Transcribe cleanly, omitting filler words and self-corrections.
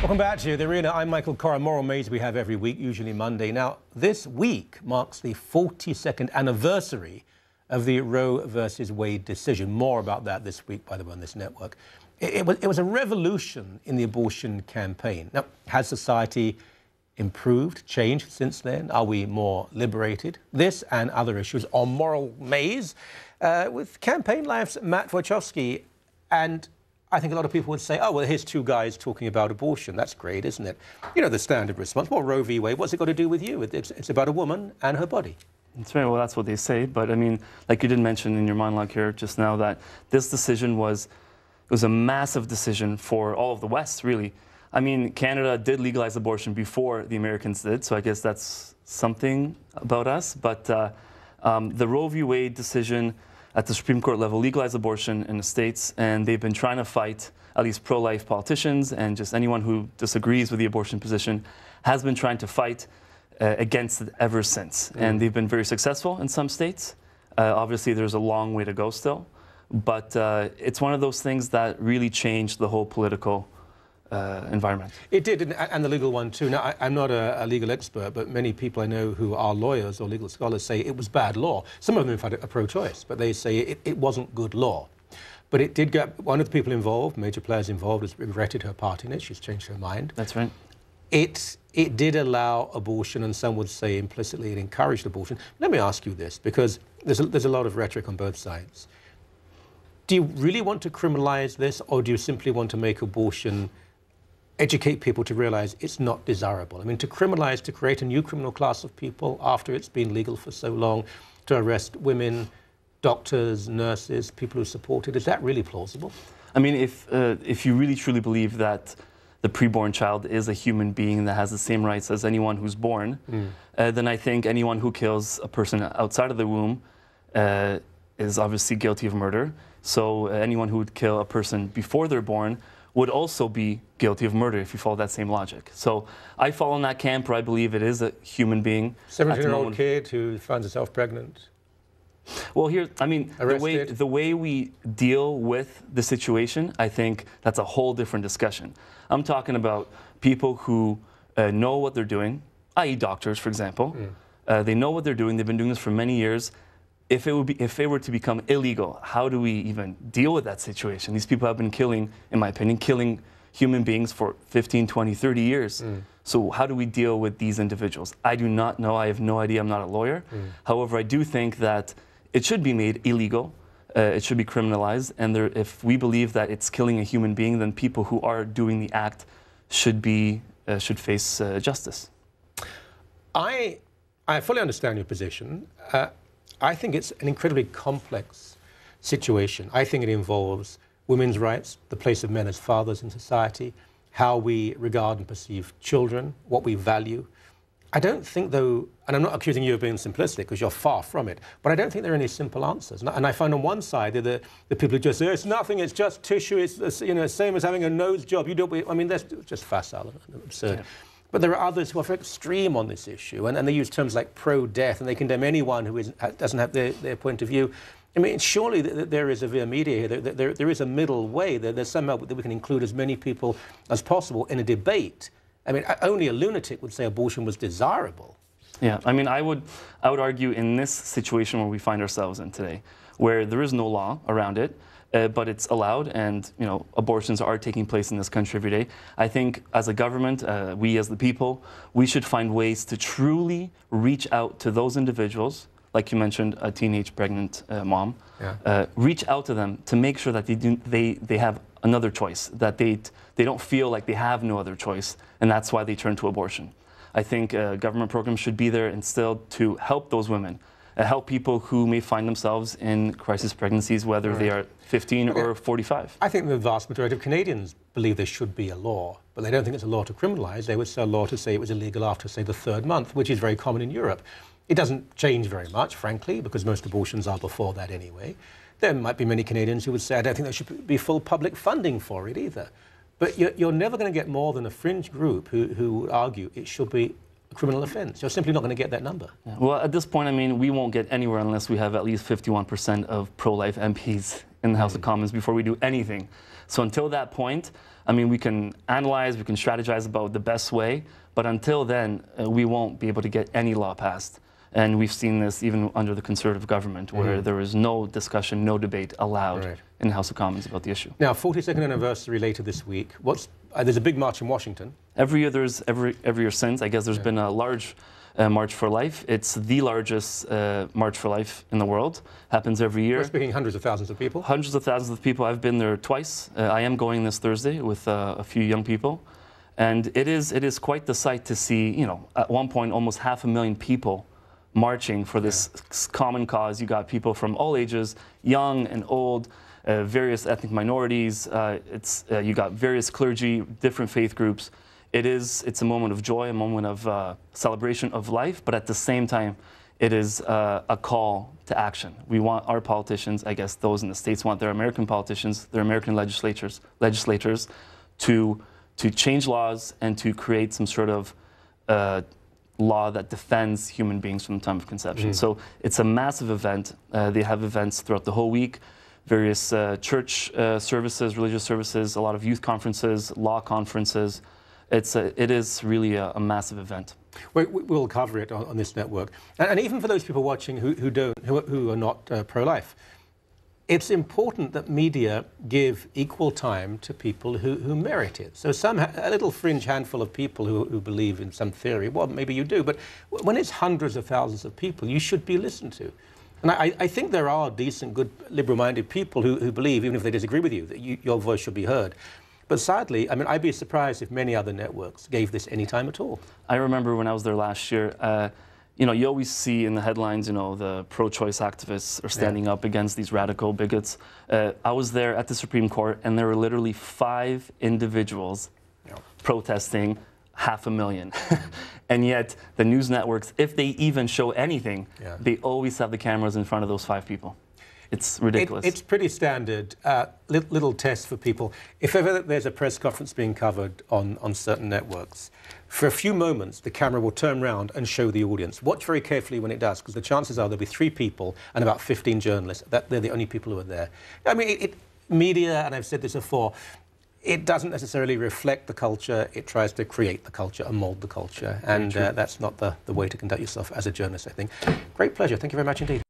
Welcome back to The Arena. I'm Michael Coren. Moral Maze we have every week, usually Monday. Now, this week marks the 42nd anniversary of the Roe versus Wade decision. More about that this week, by the way, on this network. It was a revolution in the abortion campaign. Now, has society improved, changed since then? Are we more liberated? This and other issues on Moral Maze with Campaign Life's Matt Wojciechowski. And I think a lot of people would say, oh, well, here's two guys talking about abortion. That's great, isn't it? You know, the standard response. Well, Roe v. Wade, what's it got to do with you? It's about a woman and her body. That's right. Well, that's what they say. But, I mean, like you did mention in your monologue here just now, that this decision was a massive decision for all of the West, really. I mean, Canada did legalize abortion before the Americans did, so I guess that's something about us. But the Roe v. Wade decision at the Supreme Court level legalized abortion in the States, and they've been trying to fight, at least pro-life politicians and just anyone who disagrees with the abortion position, has been trying to fight against it ever since. And they've been very successful in some states. Obviously, there's a long way to go still. But it's one of those things that really changed the whole political environment. It did, and the legal one too. Now, I'm not a legal expert, but many people I know who are lawyers or legal scholars say it was bad law. Some of them, in fact, are pro-choice, but they say it wasn't good law. But it did get one of the people involved, major players involved, has regretted her part in it. She's changed her mind. That's right. It did allow abortion, and some would say implicitly it encouraged abortion. Let me ask you this, because there's a lot of rhetoric on both sides. Do you really want to criminalize this, or do you simply want to make abortion, educate people to realize it's not desirable? I mean, to criminalize, to create a new criminal class of people after it's been legal for so long, to arrest women, doctors, nurses, people who support it, is that really plausible? I mean, if you really truly believe that the preborn child is a human being that has the same rights as anyone who's born, then I think anyone who kills a person outside of the womb is obviously guilty of murder. So anyone who would kill a person before they're born would also be guilty of murder if you follow that same logic. So I fall in that camp where I believe it is a human being. 17-year-old kid who finds herself pregnant. Well, here, I mean, the way we deal with the situation, I think that's a whole different discussion. I'm talking about people who know what they're doing, i.e. doctors, for example. They know what they're doing. They've been doing this for many years. If it were to become illegal, how do we even deal with that situation? These people have been killing, in my opinion, killing human beings for 15, 20, 30 years. So how do we deal with these individuals? I do not know. I have no idea. I'm not a lawyer. However, I do think that it should be made illegal. It should be criminalized. And if we believe that it's killing a human being, then people who are doing the act should face justice. I fully understand your position. I think it's an incredibly complex situation. I think it involves women's rights, the place of men as fathers in society, how we regard and perceive children, what we value. I don't think, though, and I'm not accusing you of being simplistic, because you're far from it, but I don't think there are any simple answers. And I find on one side the people who just say, it's nothing, it's just tissue, it's same as having a nose job. I mean, that's just facile and absurd. Yeah. But there are others who are very extreme on this issue, and they use terms like pro-death, and they condemn anyone who doesn't have their point of view. I mean, surely there is a via media here. There is a middle way. There's somehow that we can include as many people as possible in a debate. I mean, only a lunatic would say abortion was desirable. Yeah, I mean, I would argue in this situation where we find ourselves in today, where there is no law around it, but it's allowed, and abortions are taking place in this country every day. I think as a government, we as the people, we should find ways to truly reach out to those individuals, like you mentioned, a teenage pregnant mom. Yeah. Reach out to them to make sure that they have another choice, that they don't feel like they have no other choice, and that's why they turn to abortion. I think government programs should be there instilled to help those women. Help people who may find themselves in crisis pregnancies, whether they are 15 or 45. I think the vast majority of Canadians believe there should be a law, but they don't think it's a law to criminalise. They would say a law to say it was illegal after, say, the 3rd month, which is very common in Europe. It doesn't change very much, frankly, because most abortions are before that anyway. There might be many Canadians who would say, I don't think there should be full public funding for it either. But you're never going to get more than a fringe group who would argue it should be criminal offence. You're simply not going to get that number. Yeah. Well, at this point, I mean, we won't get anywhere unless we have at least 51% of pro-life MPs in the House of Commons before we do anything. So until that point, I mean, we can analyze, we can strategize about the best way, but until then, we won't be able to get any law passed. And we've seen this even under the Conservative government, where there is no discussion, no debate allowed in the House of Commons about the issue. Now, 42nd anniversary later this week. There's a big march in Washington. Every year since, I guess there's been a large March for Life. It's the largest March for Life in the world. Happens every year. We're speaking hundreds of thousands of people. Hundreds of thousands of people. I've been there twice. I am going this Thursday with a few young people. And it is quite the sight to see, you know, at one point almost 500,000 people marching for this common cause. You got people from all ages, young and old, various ethnic minorities. You got various clergy, different faith groups. It's a moment of joy, a moment of celebration of life, but at the same time, it is a call to action. We want our politicians, I guess those in the States want their American politicians, their American legislators to change laws and to create some sort of law that defends human beings from the time of conception. So it's a massive event. They have events throughout the whole week, various church services, religious services, a lot of youth conferences, law conferences. It is really a massive event. We'll cover it on this network. And even for those people watching who are not pro-life, it's important that media give equal time to people who merit it. So a little fringe handful of people who believe in some theory, well, maybe you do, but when it's hundreds of thousands of people, you should be listened to. And I think there are decent, good, liberal-minded people who believe, even if they disagree with you, that your voice should be heard. But sadly, I mean, I'd be surprised if many other networks gave this any time at all. I remember when I was there last year, you know, you always see in the headlines, you know, the pro-choice activists are standing up against these radical bigots. I was there at the Supreme Court, and there were literally 5 individuals protesting 500,000. And yet, the news networks, if they even show anything, they always have the cameras in front of those 5 people. It's ridiculous. It's pretty standard little test for people. If ever there's a press conference being covered on certain networks, for a few moments the camera will turn around and show the audience. Watch very carefully when it does, because the chances are there'll be 3 people and about 15 journalists. They're the only people who are there. I mean, media, and I've said this before, it doesn't necessarily reflect the culture. It tries to create the culture and mold the culture. And that's not the way to conduct yourself as a journalist, I think. Great pleasure. Thank you very much indeed.